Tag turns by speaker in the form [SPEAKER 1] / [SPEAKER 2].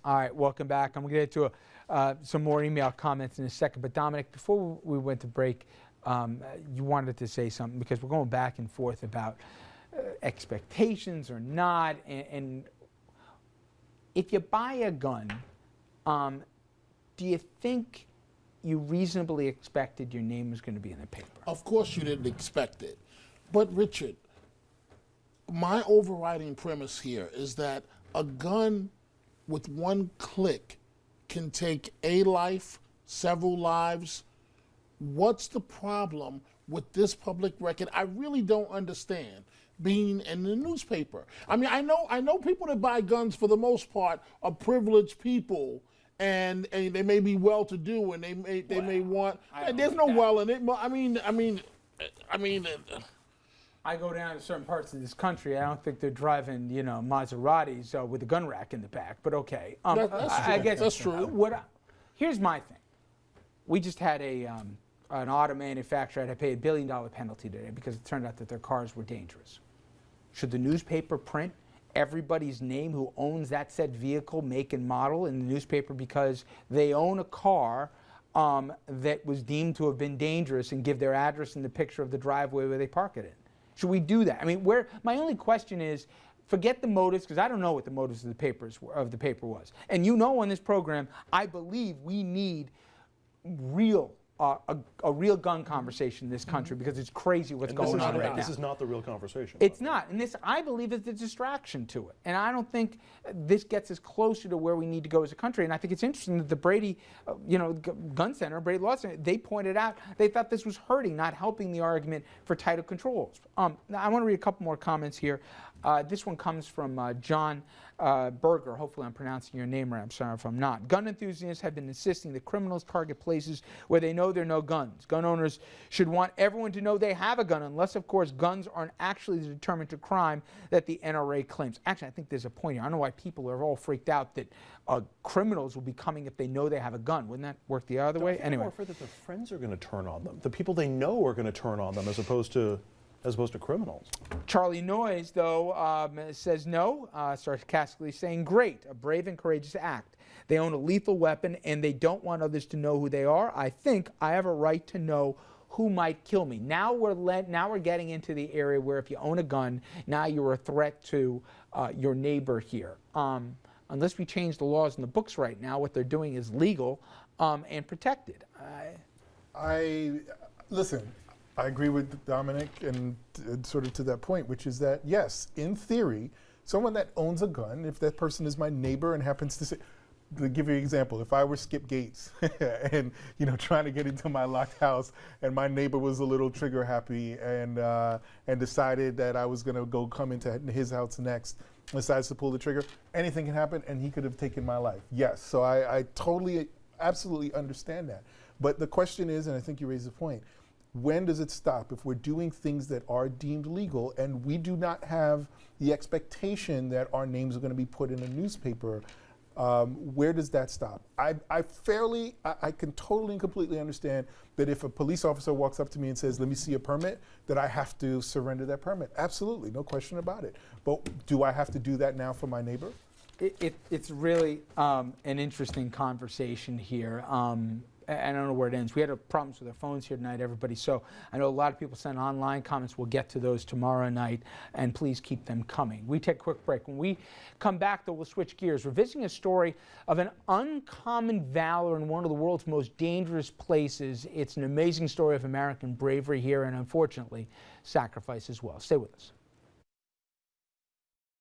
[SPEAKER 1] All right, welcome back. I'm going to get to some more email comments in a second. But Dominic, before we went to break, you wanted to say something because we're going back and forth about expectations or not. And if you buy a gun, do you think you reasonably expected your name was going to be in the paper?
[SPEAKER 2] Of course you didn't expect it. But Richard, my overriding premise here is that a gun with one click can take a life, several lives. What's the problem with this public record? I really don't understand being in the newspaper. I mean, I know people that buy guns for the most part are privileged people, and they may be well-to-do, and they may want. There's no well in it. I mean.
[SPEAKER 1] I go down to certain parts of this country. I don't think they're driving, Maseratis with a gun rack in the back. But okay, I guess
[SPEAKER 2] that's true.
[SPEAKER 1] Here's my thing. We just had an auto manufacturer had to pay $1 billion penalty today because it turned out that their cars were dangerous. Should the newspaper print everybody's name who owns that said vehicle, make and model in the newspaper because they own a car that was deemed to have been dangerous, and give their address and the picture of the driveway where they park it in? Should we do that? I mean, my only question is, forget the motives, because I don't know what the motives of the paper was. And on this program, I believe we need a real gun conversation in this country, because it's crazy what's going on right now.
[SPEAKER 3] This is not the real conversation.
[SPEAKER 1] It's not. And this, I believe, is a distraction to it. And I don't think this gets us closer to where we need to go as a country. And I think it's interesting that the Brady, Gun Center, Brady Law Center, they pointed out they thought this was hurting, not helping the argument for tighter controls. Now I want to read a couple more comments here. This one comes from John Berger. Hopefully I'm pronouncing your name right. I'm sorry if I'm not. Gun enthusiasts have been insisting that criminals target places where they know there are no guns. Gun owners should want everyone to know they have a gun, unless, of course, guns aren't actually the deterrent to crime that the NRA claims. Actually, I think there's a point here. I don't know why people are all freaked out that criminals will be coming if they know they have a gun. Wouldn't that work the other way? Anyway.
[SPEAKER 3] I'm more afraid that their friends are going to turn on them. The people they know are going to turn on them as opposed to criminals.
[SPEAKER 1] Charlie Noyes, though, says no, sarcastically saying, great, a brave and courageous act. They own a lethal weapon, and they don't want others to know who they are. I think I have a right to know who might kill me. Now we're getting into the area where if you own a gun, now you're a threat to your neighbor here. Unless we change the laws in the books right now, what they're doing is legal and protected.
[SPEAKER 4] Listen, I agree with Dominic and sort of to that point, which is that, yes, in theory, someone that owns a gun, if that person is my neighbor and happens to say, to give you an example, if I were Skip Gates and trying to get into my locked house, and my neighbor was a little trigger happy and decided that I was going to come into his house next, decides to pull the trigger, anything can happen, and he could have taken my life. Yes, so I totally, absolutely understand that. But the question is, and I think you raised the point, when does it stop? If we're doing things that are deemed legal and we do not have the expectation that our names are going to be put in a newspaper, where does that stop? I can totally and completely understand that if a police officer walks up to me and says, let me see a permit, that I have to surrender that permit. Absolutely, no question about it. But do I have to do that now for my neighbor?
[SPEAKER 1] It's really an interesting conversation here. I don't know where it ends. We had problems with our phones here tonight, everybody. So I know a lot of people sent online comments. We'll get to those tomorrow night, and please keep them coming. We take a quick break. When we come back, though, we'll switch gears. We're visiting a story of an uncommon valor in one of the world's most dangerous places. It's an amazing story of American bravery here, and unfortunately, sacrifice as well. Stay with us.